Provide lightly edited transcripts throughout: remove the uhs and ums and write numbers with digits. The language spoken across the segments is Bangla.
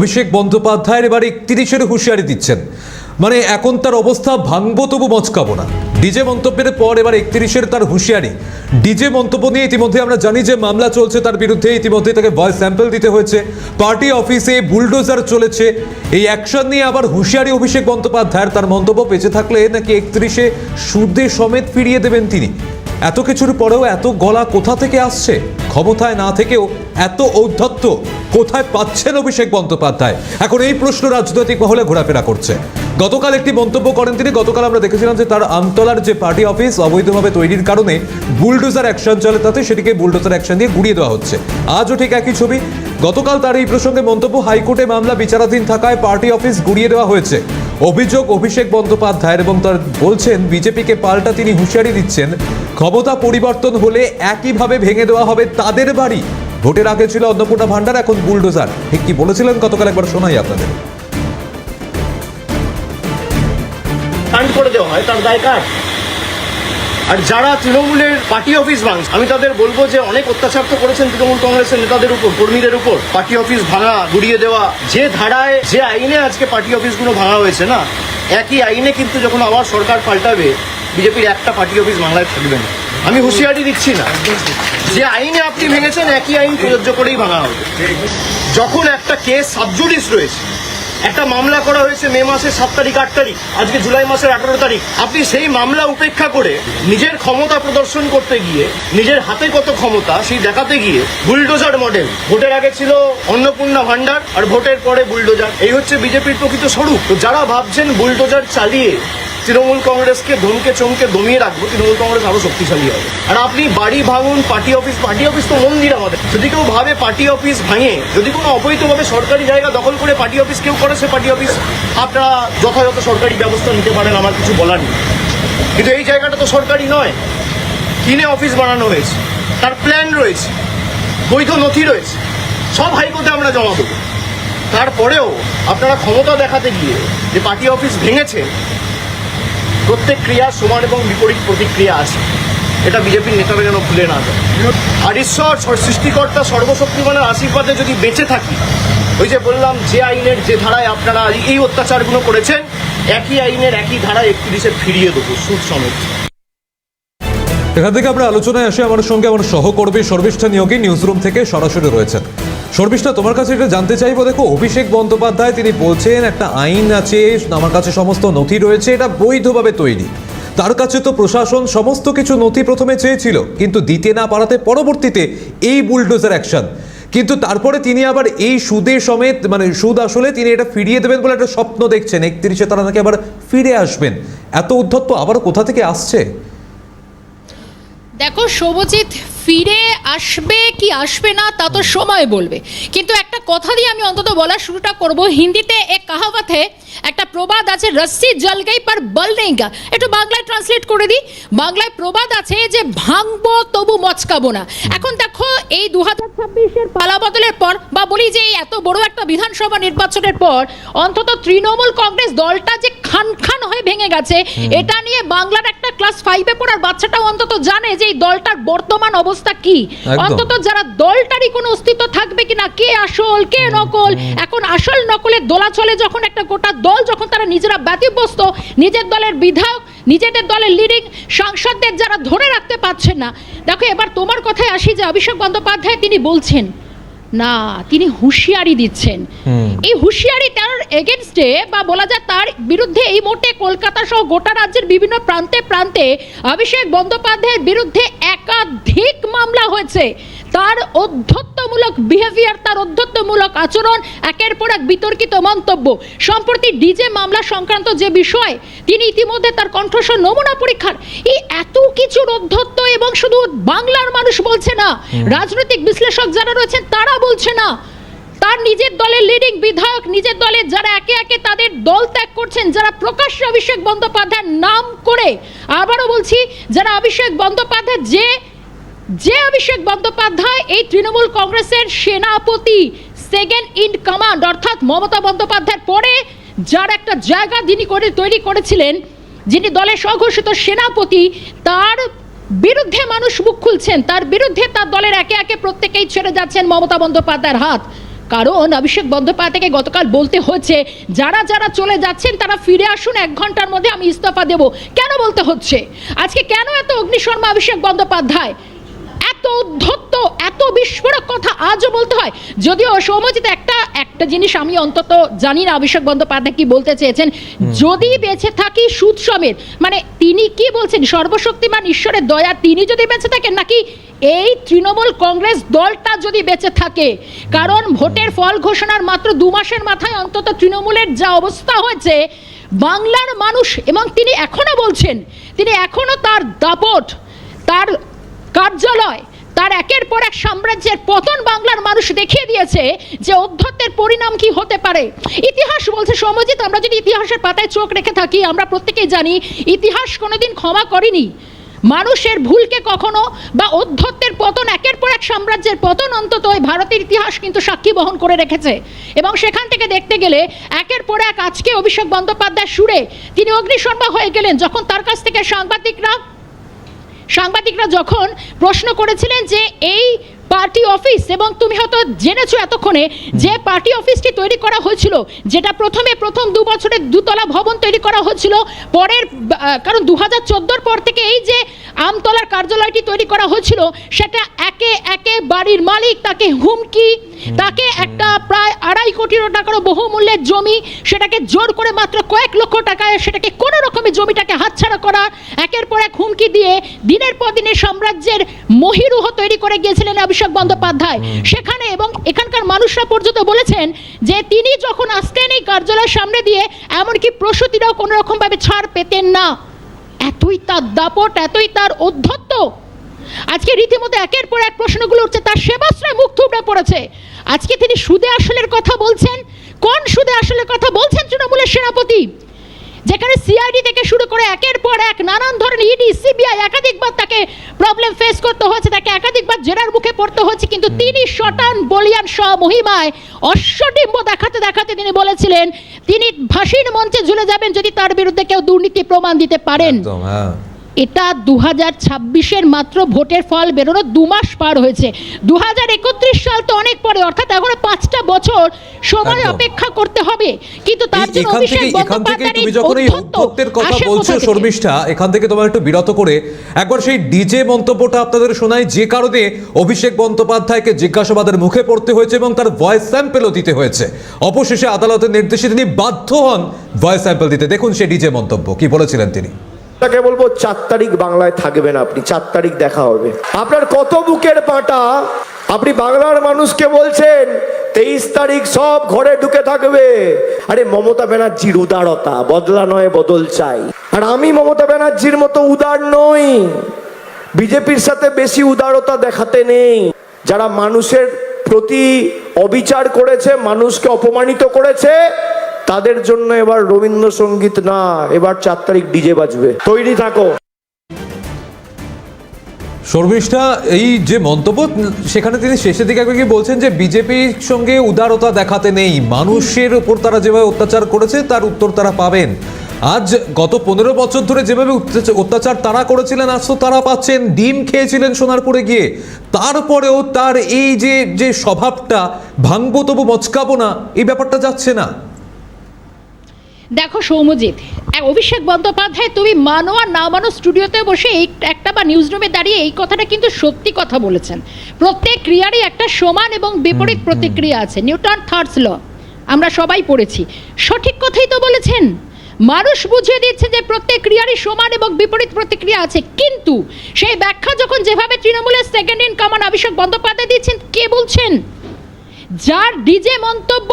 অভিষেক বন্দ্যোপাধ্যায়ের এবার 31-এর হুঁশিয়ারি দিচ্ছেন, মানে এখন তার অবস্থা ভাঙবো তবু মচকাবো না। ডিজে মন্তব্যের পর এবার 31-এর তার হুঁশিয়ারি। ডিজে মন্তব্য নিয়ে ইতিমধ্যে আমরা জানি যে মামলা চলছে তার বিরুদ্ধে, ইতিমধ্যে তাকে ভয়েস স্যাম্পল দিতে হয়েছে, পার্টি অফিসে বুলডোজার চলেছে। এই অ্যাকশন নিয়ে আবার হুঁশিয়ারি অভিষেক বন্দ্যোপাধ্যায়ের, তার মন্তব্য বেঁচে থাকলে নাকি 31-এ সুদে সমেত ফিরিয়ে দেবেন তিনি। এত কিছুর পরেও এত গলা কোথা থেকে আসছে? ক্ষমতায় না থেকেও এত ঔদ্ধত্য কোথায় পাচ্ছেন অভিষেক বন্দ্যোপাধ্যায়? এখন এই প্রশ্ন রাজনৈতিক মহলে ঘোরাফেরা করছে। গতকাল একটি মন্তব্য করেন তিনি। গতকাল আমরা দেখেছিলাম যে তার আমতলার যে পার্টি অফিস অবৈধভাবে তৈরির কারণে বুলডোজার অ্যাকশন চলে, তাতে সেটিকে বুলডোজার অ্যাকশন দিয়ে গুড়িয়ে দেওয়া হচ্ছে। আজও ঠিক একই ছবি। গতকাল তার এই প্রসঙ্গে মন্তব্য, হাইকোর্টে মামলা বিচারাধীন থাকায় পার্টি অফিস গুড়িয়ে দেওয়া হয়েছে। অভিযোগ অভিষেক বন্দ্যোপাধ্যায়ের, এবং তার বলছেন বিজেপিকে পাল্টা তিনি হুঁশিয়ারি দিচ্ছেন, ক্ষমতা পরিবর্তন হলে একইভাবে ভেঙে দেওয়া হবে তাদের বাড়ি। ভোটের আগে ছিল অন্নপূর্ণা ভান্ডার, এখন বুলডোজার। ঠিক কি বলেছিলেন গতকাল একবার শোনাই আপনাদের। করে দেওয়া হয় তার দায় কার? আর যারা তৃণমূলের পার্টি অফিস ভাঙছে, আমি তাদের বলবো যে অনেক অত্যাচার তো করেছেন তৃণমূল কংগ্রেসের নেতাদের উপর, কর্মীদের উপর। পার্টি অফিস ভাঙা, গুড়িয়ে দেওয়া, যে ধারায় যে আইনে আজকে পার্টি অফিসগুলো ভাঙা হয়েছে না, একই আইনে কিন্তু যখন আবার সরকার পাল্টাবে, বিজেপির একটা পার্টি অফিস বাংলায় থাকবে না। আমি হুঁশিয়ারি দিচ্ছি না, যে আইনে আপনি ভেঙেছেন একই আইন প্রযোজ্য করেই ভাঙা হবে। যখন একটা কেস সাবজুডিস রয়েছে, একটা মামলা করা হয়েছে মে মাসের 7 তারিখ 8 তারিখ, আজকে জুলাই মাসের 18 তারিখ, আপনি সেই মামলা উপেক্ষা করে নিজের ক্ষমতা প্রদর্শন করতে গিয়ে, নিজের হাতে কত ক্ষমতা সেই দেখাতে গিয়ে বুলডোজার মডেল। ভোটের আগে ছিল অন্নপূর্ণা ভান্ডার, আর ভোটের পরে বুলডোজার। এই হচ্ছে বিজেপির প্রকৃত স্বরূপ। তো যারা ভাবছেন বুলডোজার চালিয়ে তৃণমূল কংগ্রেসকে ধমকে চমকে দমিয়ে রাখবো, তৃণমূল কংগ্রেস আরো শক্তিশালী হবে। আর আপনি বাড়ি ভাঙুন, পার্টি অফিস তো মন্দির আমাদের। যদি কেউ ভাবে পার্টি অফিস ভাঙে, যদি কোনো অবৈধভাবে সরকারি জায়গা দখল করে পার্টি অফিস কেউ করে, সে পার্টি অফিস আপনারা যথাযথ সরকারি ব্যবস্থা নিতে পারেন, আমার কিছু বলার নেই। কিন্তু এই জায়গাটা তো সরকারি নয়, কিনে অফিস বানানো হয়েছে, তার প্ল্যান রয়েছে, বৈধ নথি রয়েছে, সব হাইকোর্টে আমরা জমা দেবো। তারপরেও আপনারা ক্ষমতা দেখাতে গিয়ে যে পার্টি অফিস ভেঙেছে, প্রত্যেক ক্রিয়া সমান এবং বিপরীত প্রতিক্রিয়া আছে, এটা বিজেপির নেতারা যেন ভুলে না যায়। আর ঈশ্বর সৃষ্টিকর্তা সর্বশক্তিমানের আশীর্বাদে যদি বেঁচে থাকি, ওই যে বললাম, যে আইনের যে ধারায় আপনারা এই অত্যাচারগুলো করেছেন, একই আইনের একই ধারায় 31-এ ফিরিয়ে দেবো সুদ সমেত। এখান থেকে আমরা আলোচনায় আসি। আমার সঙ্গে আমার সহকর্মী শর্মিষ্ঠা নিয়োগী নিউজ রুম থেকে সরাসরি রয়েছেন। শর্মিষ্ঠা, তোমার কাছে এটা জানতে চাইবো, দেখো অভিষেক বন্দ্যোপাধ্যায় তিনি বলছেন একটা আইন আছে, আমার কাছে সমস্ত নথি রয়েছে, এটা বৈধভাবে তৈরি। তার কাছে তো প্রশাসন সমস্ত কিছু নথি প্রথমে চেয়েছিল, কিন্তু দিতে না পারাতে পরবর্তীতে এই বুলডোজার অ্যাকশন। কিন্তু তারপরে তিনি আবার এই সুদে সমেত, মানে সুদ আসলে তিনি এটা ফিরিয়ে দেবেন বলে একটা স্বপ্ন দেখছেন, 31-এ তারা নাকি আবার ফিরে আসবেন। এত উদ্ধত্ত আবার কোথা থেকে আসছে? দেখো শুভজিৎ, ফিরে আসবে কি আসবে না তা তো সময় বলবে, কিন্তু একটা কথা দিয়ে আমি অন্তত বলা শুরুটা করব। হিন্দিতে এক কাহাবত है, একটা প্রবাদ আছে, রস্সি জল গই পর বল নেই গা। একটু বাংলায় ট্রান্সলেট করে দিই। বাংলায় প্রবাদ আছে যে ভাঙবো তবু মচকাবো না। এখন দেখো এই 2026-এর পালা বদলের পর, বা বলি যে এই এত বড় একটা বিধানসভা নির্বাচনের পর, অন্তত তৃণমূল কংগ্রেস দলটা যে খান খান হয়ে ভেঙে গেছে, এটা নিয়ে বাংলার একটা ক্লাস 5-এ পড়ার বাচ্চাটাও অন্তত জানে যে এই দলটার বর্তমান অবস্থা কি। অন্তত যারা দলটারই কোনো অস্তিত্ব থাকবে কিনা, কে আসল কে নকল। এখন আসল নকলের দোলাচলে যখন একটা গোটা দল, যখন তারা নিজেরা ব্যতিব্যস্ত, নিজের দলের বিধায়ক, নিজেদের দলের লিডিং সাংসদদের যারা ধরে রাখতে পারছেন না। দেখো এবার তোমার কথায় আসি, যে অভিষেক বন্দ্যোপাধ্যায় তিনি বলছেন না, তিনি হুঁশিয়ারি দিচ্ছেন। এই হুঁশিয়ারি তার এগেনস্টে, বা বলা যায় তার বিরুদ্ধে, এই মোটে কলকাতা সহ গোটা রাজ্যের বিভিন্ন প্রান্তে প্রান্তে অভিষেক বন্দ্যোপাধ্যায়ের বিরুদ্ধে একাধিক মামলা হয়েছে। তার অধ্যত্বমূলক বিহেভিয়ার, তার অধ্যত্বমূলক আচরণ, একের পর এক বিতর্কিত মন্তব্য। সম্প্রতি ডিজে মামলা সংক্রান্ত যে বিষয়, তিনি ইতিমধ্যে তার কণ্ঠস্বর নমুনা পরীক্ষার। এই এত কিছুর অধ্যত্ব, এবং শুধু বাংলার মানুষ বলছে না, রাজনৈতিক বিশ্লেষক যারা রয়েছেন তারা বলছে না, তার নিজের দলের লিডিং বিধায়ক, নিজের দলের যারা একে একে তাদের দল ত্যাগ করছেন, যারা প্রকাশ্যে অভিষেক বন্দ্যোপাধ্যায়ের নাম করে, আবারও বলছি, যারা অভিষেক বন্দ্যোপাধ্যায় যে অভিষেক বন্দ্যোপাধ্যায় এই তৃণমূল কংগ্রেসের সেনাপতি, সেকেন্ড ইন কমান্ড, অর্থাৎ মমতা বন্দ্যোপাধ্যায়ের পরে যার একটা জায়গা যিনি তৈরি করেছিলেন, যিনি দলের স্বঘোষিত সেনাপতি, তার বিরুদ্ধে মানুষ মুখ খুলছেন, তার বিরুদ্ধে তার দলের একে একে প্রত্যেকেই ছেড়ে যাচ্ছেন মমতা বন্দ্যোপাধ্যায়ের হাত। কারণ অভিষেক বন্দ্যোপাধ্যায়কে গতকাল বলতে হচ্ছে যারা যারা চলে যাচ্ছেন তারা ফিরে আসুন, 1 ঘন্টার মধ্যে আমি ইস্তফা দেব। কেন বলতে হচ্ছে আজকে, কেন এত অগ্নিশর্মা অভিষেক বন্দ্যোপাধ্যায়, এত উদ্ধত্ত, এত বিস্ফোরক কথা আজও বলতে হয়? যদিও সৌম্যজিৎ একটা জিনিস আমি অন্তত জানি না অভিষেক বন্দ্যোপাধ্যায় কি বলতে চেয়েছেন। যদি বেঁচে থাকি সুদ সমেত, মানে তিনি কি বলছেন, সর্বশক্তিমান ঈশ্বরের দয়া, তিনি যদি বেঁচে থাকেন, নাকি এই তৃণমূল কংগ্রেস দলটা যদি বেঁচে থাকে? কারণ ভোটের ফল ঘোষণার মাত্র 2 মাসের মাথায় অন্তত তৃণমূলের যা অবস্থা হয়েছে, বাংলার মানুষ, এবং তিনি এখনো বলছেন, তিনি এখনো তার দাপট, তার কার্যালয়, তার একের পর এক সাম্রাজ্যের পতন বাংলার মানুষ দেখিয়ে দিয়েছে যে অধ্যত্বের পরিণাম কি হতে পারে। ইতিহাস বলছে সৌম্যজিৎ, আমরা যদি ইতিহাসের পাতায় চোখ রেখে থাকি, আমরা প্রত্যেকেই জানি ইতিহাস কোনোদিন ক্ষমা করেনি মানুষের ভুলকে কখনো, বা অধ্যত্বের পতন, একের পর এক সাম্রাজ্যের পতন অন্তত ওই ভারতের ইতিহাস কিন্তু সাক্ষী বহন করে রেখেছে। এবং সেখান থেকে দেখতে গেলে একের পর এক আজকে অভিষেক বন্দ্যোপাধ্যায় সুরে তিনি অগ্নিশর্মা হয়ে গেলেন, যখন তার কাছ থেকে সাংবাদিকরা যখন প্রশ্ন করেছিলেন যে এই পার্টি অফিস, এবং তুমি হয়তো জেনেছো এতক্ষণে যে পার্টি অফিসটি তৈরি করা হয়েছিল, যেটা প্রথম 2 বছরে 2 তলা ভবন তৈরি করা হয়েছিল, পরের কারণ 2014 পর থেকে এই যে আমতলার কার্যালয়টি তৈরি করা হয়েছিল, সেটা একে একে বাড়ির মালিক তাকে হুমকি, তাকে একটা প্রায় 2.5 কোটি টাকারও বহুমূল্যের জমি, সেটাকে জোর করে মাত্র কয়েক লক্ষ টাকায় সেটাকে কোনো রকমের জমিটাকে হাতছাড়া করা, একের পর এক হুমকি দিয়ে দিনের পর দিনের সাম্রাজ্যের মহিরুহ তৈরি করে গিয়েছিলেন অভিষেক বন্দ্যোপাধ্যায় সেখানে। এবং এখানকার মানুষরা পর্যন্ত বলেছেন যে তিনি যখন আসতেন এই কার্যালয়ের সামনে দিয়ে, এমনকি প্রসূতিরাও কোনো রকমভাবে ছাড় পেতেন না। এতই তার দাপট, এতই তার অধ্যত্ত। আজকে রীতিমতো একের পর এক প্রশ্নগুলো উঠছে, তার সেবাশ্রয় মুখ থুবড়ে পড়েছে। আজকে তিনি সুদে আসলের কথা বলছেন। কোন সুদে আসলের কথা বলছেন তৃণমূলের সেনাপতি? যেখানে সিআইডি থেকে শুরু করে একের পর এক নানান ধরনের ইডি, সিবিআই একাধিকবার তাকে প্রবলেম ফেস করতে হয়েছে, তাকে একাধিকবার জেরার মুখে পড়তে হয়েছে, কিন্তু তিনি শটান বলিয়ান মহিমায় অশ্বডিম্ব দেখাতে দেখাতে তিনি বলেছিলেন তিনি ফাঁসির মঞ্চে ঝুলে যাবেন যদি তার বিরুদ্ধে কেউ দুর্নীতি প্রমাণ দিতে পারেন। এটা 2026-এর মাত্র ভোটের ফল বেরোনো 2 মাস পার হয়েছে। 2031 সাল তো অনেক পরে, অর্থাৎ এখনো 5টা বছর সময় অপেক্ষা করতে হবে। কিন্তু তার জন্য অভিষেক বন্দ্যোপাধ্যায় তুমি যখন এই অধ্যত্বের কথা বলছো শর্মিষ্ঠা, এখান থেকে তোমার একটু বিরত করে একবার সেই ডিজে মন্তব্যটা আপনাদের শোনাই, যে কারণে অভিষেক বন্দ্যোপাধ্যায়কে জিজ্ঞাসাবাদের মুখে পড়তে হয়েছে এবং তার ভয়েস স্যাম্পেলও দিতে হয়েছে। অবশেষে আদালতের নির্দেশে তিনি বাধ্য হন ভয়েস স্যাম্পেল দিতে। দেখুন সেই ডিজে মন্তব্য কি বলেছিলেন তিনি। তাকে বলবো 4 তারিখ বাংলায় থাকবেন আপনি, 4 তারিখ দেখা হবে। আপনার কত বুকের পাটা, আপনি বাংলার মানুষকে বলছেন 23 তারিখ সব ঘরে ঢুকে থাকবে। আরে মমতা ব্যানার্জির উদারতা, বদলা নয় বদল চাই। আর আমি মমতা ব্যানার্জির মতো উদার নই, বিজেপির সাথে বেশি উদারতা দেখাতে নেই। যারা মানুষের প্রতি অবিচার করেছে, মানুষকে অপমানিত করেছে, তাদের জন্য এবার রবীন্দ্রসঙ্গীত না, এবার 4 তারিখ ডিজে বাজবে, তৈরি থাকো। শর্মিষ্ঠা, এই যে মন্তব্য, সেখানে তিনি শেষের দিকে একবার বলছেন যে বিজেপির সঙ্গে উদারতা দেখাতে নেই, মানুষের উপর তারা যেভাবে অত্যাচার করেছে তার উত্তর তারা পাবেন। আজ গত 15 বছর ধরে যেভাবে অত্যাচার তারা করেছিলেন, আজ তো তারা পাচ্ছেন। ডিম খেয়েছিলেন সোনারপুরে গিয়ে, তারপরেও তার এই যে স্বভাবটা, ভাঙবো তবু মচকাবো না, এই ব্যাপারটা যাচ্ছে না। দেখো সৌম্যজিৎ, অভিষেক বন্দ্যোপাধ্যায় তুমি মানো আর না মানো, স্টুডিওতে বসে এই একটা বা নিউজ রুমে দাঁড়িয়ে এই কথাটা কিন্তু সত্যি কথা বলেছেন। প্রত্যেক ক্রিয়ারই একটা সমান এবং বিপরীত প্রতিক্রিয়া আছে, নিউটন থার্ডস ল আমরা সবাই পড়েছি। সঠিক কথাই তো বলেছেন, মানুষ বুঝিয়ে দিচ্ছে যে প্রত্যেক ক্রিয়ারই সমান এবং বিপরীত প্রতিক্রিয়া আছে। কিন্তু সেই ব্যাখ্যা যখন যেভাবে তৃণমূলের second in command Abhishek Bandyopadhyay দিচ্ছেন, কে বলছেন? যার ডিজে মন্তব্য,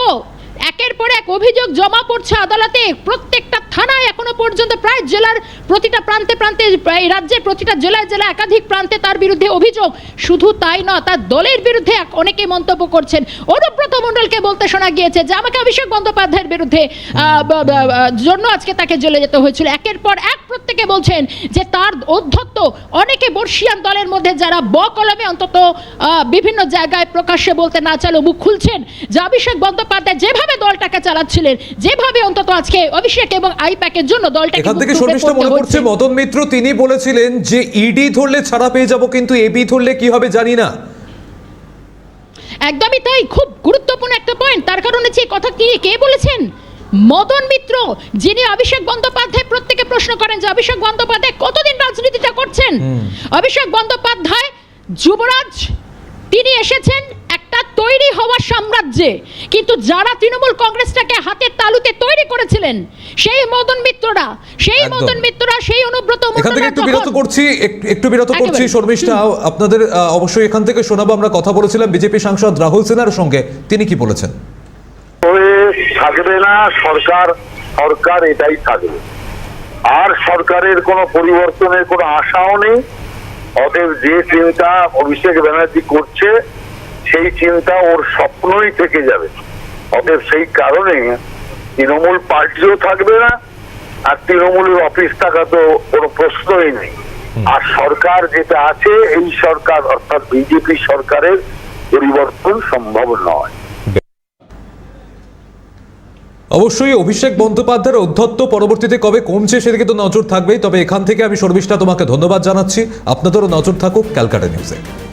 একের পর এক অভিযোগ জমা পড়ছে আদালতে, প্রত্যেকটা থানায় এখনো পর্যন্ত, প্রায় জেলার প্রতিটা প্রান্তে প্রান্তে, রাজ্যের প্রতিটা জেলায় জেলায় একাধিক প্রান্তে তার বিরুদ্ধে অভিযোগ। শুধু তাই নয়, তার দলের বিরুদ্ধে অনেকে মন্তব্য করছেন। অনুব্রত মণ্ডলকে বলতে শোনা গিয়েছে যে আমাকে অভিষেক বন্দ্যোপাধ্যায়ের বিরুদ্ধে জন্য আজকে তাকে জেলে যেতে হয়েছিল। একের পর এক প্রত্যেকে বলছেন যে তার অধ্যত্ত, অনেকে বর্ষিয়ান দলের মধ্যে যারা কলমে অন্তত বিভিন্ন জায়গায় প্রকাশ্যে বলতে না চালেও মুখ খুলছেন যে অভিষেক বন্দ্যোপাধ্যায় যেভাবে দলটাকে চালাচ্ছিলেন, যেভাবে অন্তত আজকে অভিষেক এবং আইপ্যাকের জন্য দলটাকে, এখান থেকে শর্মিষ্ঠা মনে পড়ছে মদন মিত্র, তিনি বলেছিলেন যে ইডি ধরলে ছাড়া পেয়ে যাব, কিন্তু এবি ধরলে কি হবে জানি না। একদমই তাই, খুব গুরুত্বপূর্ণ একটা পয়েন্ট। তার কারণ হচ্ছে এই কথা কে বলেছেন? মদন মিত্র, যিনি অভিষেক বন্দ্যোপাধ্যায়, প্রত্যেকে প্রশ্ন করেন যে অভিষেক বন্দ্যোপাধ্যায় কতদিন রাজনীতিটা করছেন। অভিষেক বন্দ্যোপাধ্যায় যুবরাজ, তিনি এসেছেন একটা তৈরি হওয়া সাম্রাজ্যে, কিন্তু যারা তৃণমূল কংগ্রেসটাকে হাতের তালুতে তৈরি করেছিলেন সেই মদন মিত্ররা, সেই একদম। মদন মিত্ররা, সেই অনুব্রত এখান থেকে একটু মণ্ডলরা বিরত যখন- করছি, একটু বিরত করছি একেবারে। শর্মিষ্ঠা, আপনাদের অবশ্যই এখান থেকে শোনাবো। আমরা কথা বলেছিলাম বিজেপি সাংসদ রাহুল সিনহার সঙ্গে, তিনি কি বলেছেন? হয়ে থাকবে না সরকার, সরকার এটাই থাকবে, আর সরকারের কোনো পরিবর্তনের কোনো আশাও নেই। অতএব যে চিন্তা অভিষেক ব্যানার্জি করছে সেই চিন্তা ওর স্বপ্নই থেকে যাবে। অতএব সেই কারণে তৃণমূল পার্টিও থাকবে না, আর তৃণমূলের অফিস থাকা তো কোনো প্রশ্নই নেই। আর সরকার যেটা আছে, এই সরকার অর্থাৎ বিজেপি সরকারের পরিবর্তন সম্ভব নয়। অবশ্যই অভিষেক বন্দ্যোপাধ্যায়ের ঔদ্ধত্য পরবর্তীতে কবে কমছে সেদিকে তো নজর থাকবেই। তবে এখান থেকে আমি শর্মিষ্ঠা তোমাকে ধন্যবাদ জানাচ্ছি। আপনাদেরও নজর থাকুক ক্যালকাটা নিউজে।